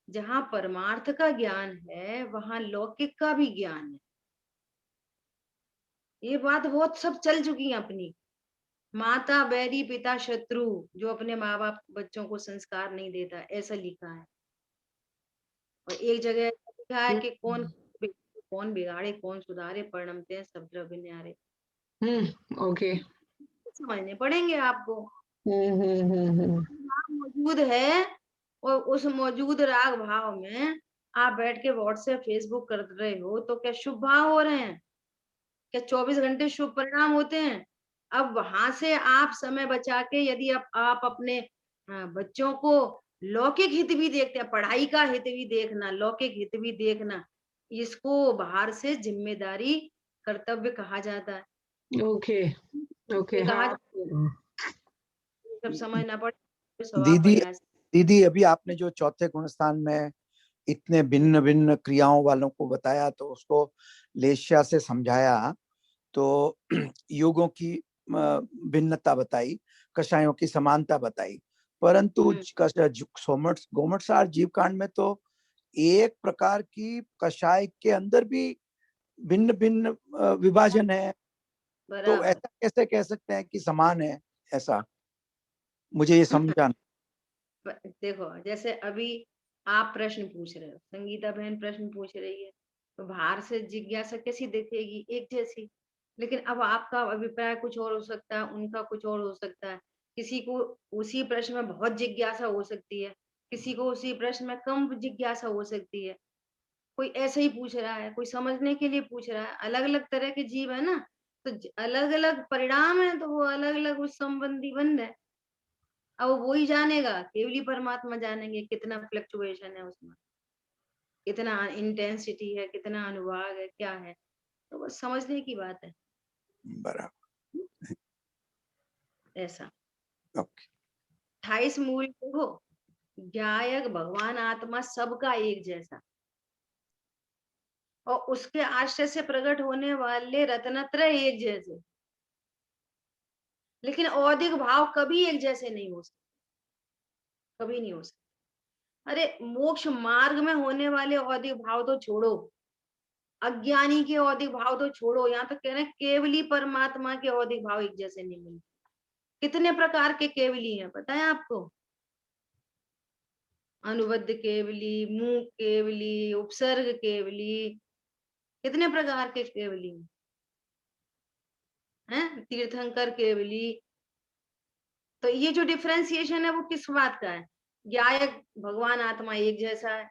जहां परमार्थ का ज्ञान है वहां लौकिक का भी ज्ञान है। ये बात बहुत सब चल चुकी है अपनी। माता बैरी पिता शत्रु, जो अपने माँ बाप बच्चों को संस्कार नहीं देता, ऐसा लिखा है। और एक जगह लिखा है कि कौन बिगाड़े कौन सुधारे, परिणमते हैं सब द्रव्य न्यारे। ओके। समझने पड़ेंगे आपको। हम्म। राग मौजूद है और उस मौजूद राग भाव में आप बैठ के व्हाट्सएप फेसबुक कर रहे हो तो क्या शुभ भाव हो रहे हैं? क्या 24 घंटे शुभ परिणाम होते हैं? अब वहां से आप समय बचा के यदि आप अपने बच्चों को लौकिक हित भी देखते हैं, पढ़ाई का हित भी देखना, लौकिक हित भी देखना, इसको बाहर से जिम्मेदारी कर्तव्य कहा जाता है। Okay okay. कहा हाँ सब समझना पड़े स्वभाव दीदी प्रयास। दीदी अभी आपने जो चौथे गुणस्थान में इतने भिन्न भिन्न क्रियाओं वालों को बताया तो उसको लेश्या से समझाया, तो युगों की भिन्नता बताई, कषायों की समानता बताई, परंतु गोमटसार जीव कांड में तो एक प्रकार की कषाय के अंदर भी भिन्न भिन्न विभाजन है, तो बराबर। ऐसा कैसे कह सकते हैं कि समान है? ऐसा मुझे ये समझाना। देखो जैसे अभी आप प्रश्न पूछ रहे हो, संगीता बहन प्रश्न पूछ रही है, तो बाहर से जिज्ञासा कैसी दिखेगी? एक जैसी। लेकिन अब आपका अभिप्राय कुछ और हो सकता है, उनका कुछ और हो सकता है। किसी को उसी प्रश्न में बहुत जिज्ञासा हो सकती है, किसी को उसी प्रश्न में कम जिज्ञासा हो सकती है। कोई ऐसे ही पूछ रहा है, कोई समझने के लिए पूछ रहा है। अलग अलग तरह के जीव है ना, तो अलग अलग परिणाम है, तो वो अलग अलग उस संबंधी बंध है। अब वो ही जानेगा, केवली परमात्मा जानेंगे कितना फ्लक्चुएशन है उसमें, कितना इंटेंसिटी है, कितना अनुभाग है, क्या है। तो बस समझने की बात है। बराबर। ऐसा ओके। 28 मूल हो, ज्ञायक भगवान आत्मा सबका एक जैसा, और उसके आश्रय से प्रकट होने वाले रत्नत्रय एक जैसे। लेकिन औदिक भाव कभी एक जैसे नहीं हो सकते, कभी नहीं हो सकते। अरे मोक्ष मार्ग में होने वाले औदिक भाव तो छोड़ो, अज्ञानी के औदिक भाव तो छोड़ो, यहाँ तो कह रहे हैं केवली परमात्मा के औदिक भाव एक जैसे नहीं मिलते। कितने प्रकार के केवली हैं पता है आपको? अनुबद्ध केवली, मूक केवली, उपसर्ग केवली, कितने प्रकार के केवली हैं, तीर्थंकर केवली। तो ये जो डिफरेंशिएशन है वो किस बात का है? ज्ञायक भगवान आत्मा एक जैसा है,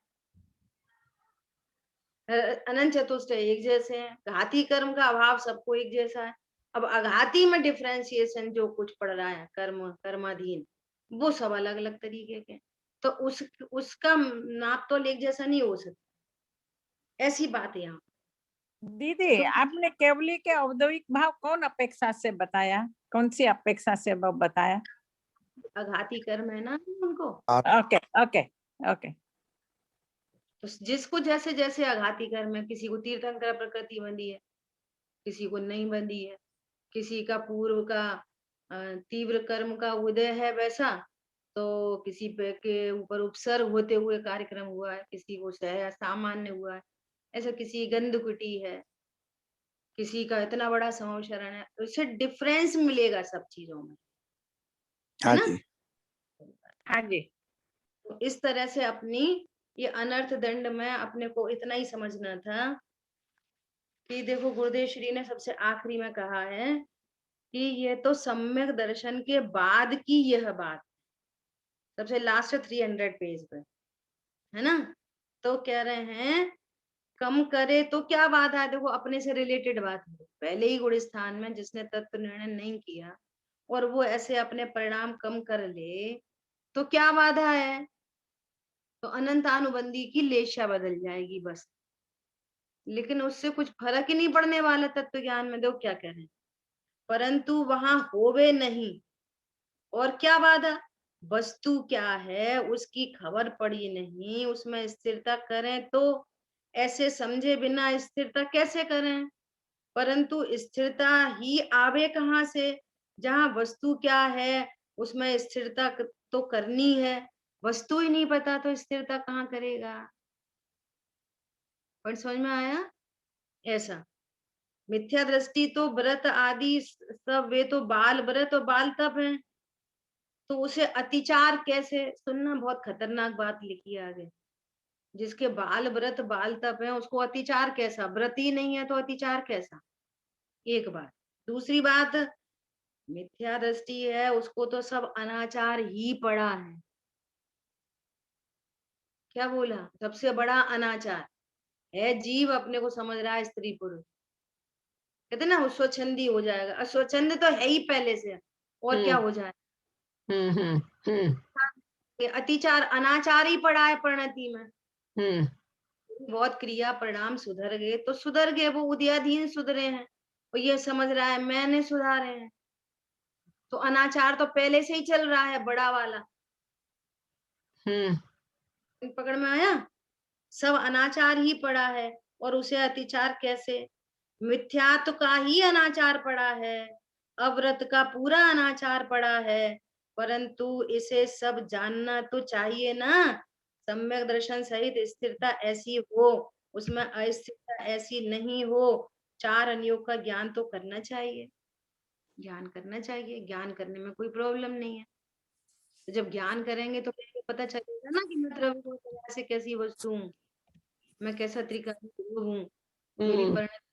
अनंत चतुष्टय एक जैसे हैं, घाती कर्म का अभाव सबको एक जैसा है। अब अघाती में डिफ्रेंसिएशन जो कुछ पड़ रहा है, कर्म कर्माधीन, वो सब अलग अलग तरीके के, तो उसका नापतोल एक जैसा नहीं हो सकता, ऐसी बात है यहाँ। दीदी आपने केवली के औद्योगिक भाव कौन अपेक्षा से बताया, कौन सी अपेक्षा से वो बताया? अघाती कर्म है ना उनको, ओके ओके ओके। तो जिसको जैसे जैसे आघाती कर्म है, किसी को तीर्थंकर प्रकृति बंधी है, किसी को नहीं बंधी है, किसी का पूर्व का तीव्र कर्म का उदय है वैसा, तो किसी पे के ऊपर उपसर्ग होते हुए कार्यक्रम हुआ है, किसी को सामान्य हुआ है, ऐसा किसी गंधकुटी है, किसी का इतना बड़ा समवशरण है, तो इससे डिफरेंस मिलेगा सब चीजों में, है हाँ ना? जी। हाँ जी। तो इस तरह से अपनी ये अनर्थ दंड में अपने को इतना ही समझना था कि देखो गुरुदेव श्री ने सबसे आखिरी में कहा है कि ये तो सम्यक दर्शन के बाद की यह बात, सबसे लास्ट 300 पेज पे, है ना? तो कह रहे हैं कम करे तो क्या बाधा है, देखो अपने से रिलेटेड बात है, पहले ही गुण स्थान में जिसने तत्व निर्णय नहीं किया और वो ऐसे अपने परिणाम कम कर ले तो क्या बाधा है, तो अनंतानुबंधी की लेशा बदल जाएगी बस, लेकिन उससे कुछ फर्क ही नहीं पड़ने वाला तत्व ज्ञान में। देखो क्या कह रहे हैं, परंतु वहां होवे नहीं, और क्या बाधा, वस्तु क्या है उसकी खबर पड़ी नहीं, उसमें स्थिरता करें तो ऐसे समझे बिना स्थिरता कैसे करें, परंतु स्थिरता ही आवे कहाँ से, जहां वस्तु क्या है उसमें स्थिरता तो करनी है, वस्तु ही नहीं पता तो स्थिरता कहाँ करेगा। पर समझ में आया? ऐसा मिथ्या दृष्टि तो व्रत आदि सब वे तो बाल व्रत और बाल तप है, तो उसे अतिचार कैसे, सुनना बहुत खतरनाक बात लिखी है आगे, जिसके बाल व्रत बाल तप है उसको अतिचार कैसा, व्रत ही नहीं है तो अतिचार कैसा, एक बात। दूसरी बात, मिथ्या दृष्टि है उसको तो सब अनाचार ही पड़ा है, क्या बोला, सबसे बड़ा अनाचार है जीव अपने को समझ रहा है स्त्री पुरुष, कहते ना वो स्वच्छंदी हो जाएगा, अस्वच्छंद तो है ही पहले से, और क्या हो जाए, ये अतिचार अनाचार ही पड़ा है परिणति में। बहुत क्रिया परिणाम सुधर गए तो सुधर गए, वो उदयाधीन सुधरे हैं, और ये समझ रहा है मैंने सुधारे हैं, तो अनाचार तो पहले से ही चल रहा है बड़ा वाला। पकड़ में आया? सब अनाचार ही पड़ा है, और उसे अतिचार कैसे, मिथ्यात्व का ही अनाचार पड़ा है, अव्रत का पूरा अनाचार पड़ा है, परंतु इसे सब जानना तो चाहिए ना, सम्यक दर्शन सहित स्थिरता ऐसी हो, उसमें अस्थिरता ऐसी नहीं हो, चार अनियोग का ज्ञान तो करना चाहिए, ज्ञान करना चाहिए, ज्ञान करने में कोई प्रॉब्लम नहीं है, तो जब ज्ञान करेंगे तो पता चलेगा ना कि मैं द्रव्य को से कैसी वस्तु हूँ, मैं कैसा त्रिकाल हूँ, मेरी परिणति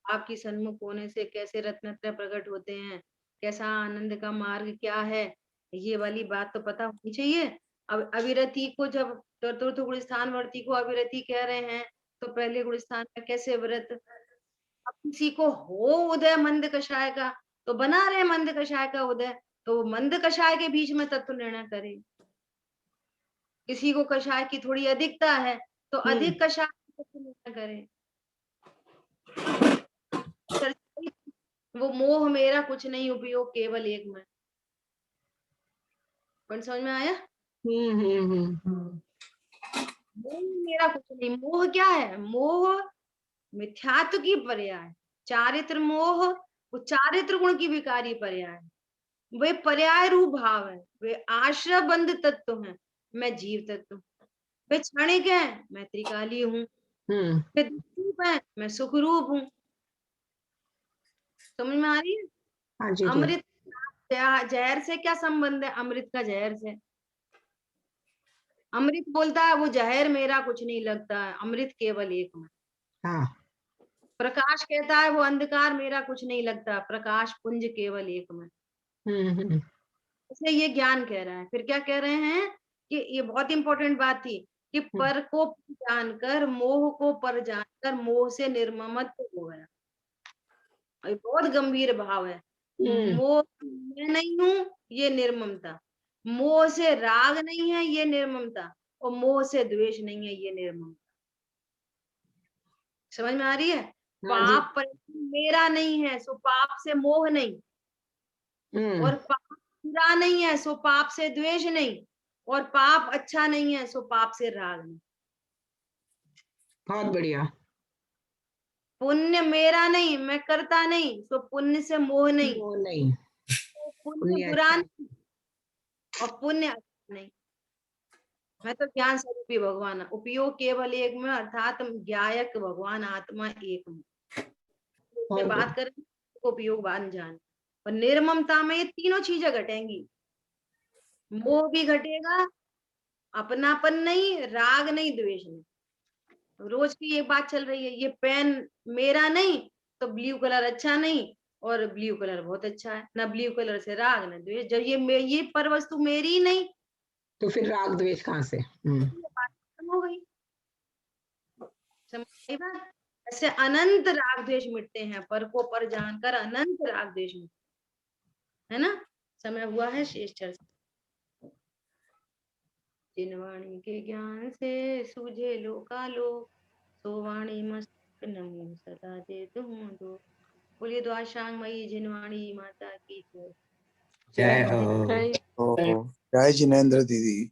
आपकी सन्मुख होने से कैसे रत्नत्रय प्रकट होते हैं, कैसा आनंद का मार्ग क्या है, ये वाली बात तो पता होनी चाहिए। अब अविरति को जब चतुर्थ गुण स्थान वर्ती को अविरति कह रहे हैं, तो पहले गुण स्थान में कैसे व्रत, अब किसी को हो उदय मंद कषाय का, तो बना रहे मंद कषाय का उदय, तो मंद कषाय के बीच में तत्व निर्णय करे, किसी को कषाय की थोड़ी अधिकता है तो अधिक कषाय तत्व निर्णय करे, वो मोह मेरा कुछ नहीं उपयोग केवल एक में, कौन समझ में आया? मोह मेरा कुछ नहीं, मोह क्या है, मोह मिथ्यात्व की पर्याय, चारित्र मोह वो चारित्र गुण की विकारी पर्याय, वे पर्याय रूप भाव है, वे आश्रय बंध तत्व है, मैं जीव तत्व, वे क्षणिक है, मैं त्रिकाली हूँ, वे दुख है, मैं सुख रूप हूँ, समझ में आ रही है? हाँ जी जी। अमृत जहर से क्या संबंध है, अमृत का जहर से, अमृत बोलता है वो जहर मेरा कुछ नहीं लगता है, अमृत केवल एक में, हाँ प्रकाश कहता है वो अंधकार मेरा कुछ नहीं लगता, प्रकाश पुंज केवल एक में, इसलिए ये ज्ञान कह रहा है। फिर क्या कह रहे हैं कि ये बहुत इंपॉर्टेंट बात थी कि पर को जानकर, मोह को पर जानकर, मोह से निर्ममत्व हो गया। और ये बहुत गंभीर भाव है। मोह मैं नहीं हूं, ये निर्ममता। मोह से राग नहीं है, ये निर्ममता। और मोह से द्वेष नहीं है, ये निर्ममता। समझ में आ रही है? पाप मेरा नहीं है, सो पाप से मोह नहीं। और पाप बुरा नहीं है, सो पाप से द्वेष नहीं। और पाप अच्छा नहीं है, सो पाप से राग नहीं। बहुत बढ़िया। पुण्य मेरा नहीं, मैं करता नहीं, सो पुण्य से मोह नहीं। वो नहीं, पुण्य बुरा नहीं और पुण्य अच्छा नहीं। मैं तो ज्ञान स्वरूपी भगवान, उपयोग केवल एक में, अर्थात ज्ञायक भगवान आत्मा एक में। से बात करें तो उपयोग बान जान। और निर्ममता में ये तीनों चीजें घटेंगी। मोह भी घटेगा, अपनापन नहीं, राग नहीं, द्वेष नहीं। रोज की ये बात चल रही है, ये पेन मेरा नहीं तो ब्लू कलर अच्छा नहीं, और ब्लू कलर बहुत अच्छा है। ना ब्लू कलर से राग ना द्वेष। जब ये पर वस्तु मेरी ही नहीं, तो फिर राग द्वेष कहाँ से? बात खत्म हो गई। समझ आई बात? ऐसे अनंत राग द्वेष मिटते हैं, पर को पर जानकर अनंत राग द्वेष मिटते है ना। समय हुआ है शेष चर्चा। जिन वाणी के ज्ञान से सूझे लोकालोक, सो वाणी मस्तक नमो सदा दे तुम दो। बोलिए द्वाशांगमयी जिनवाणी माता की जय। जय हो। जय जिनेन्द्र दीदी।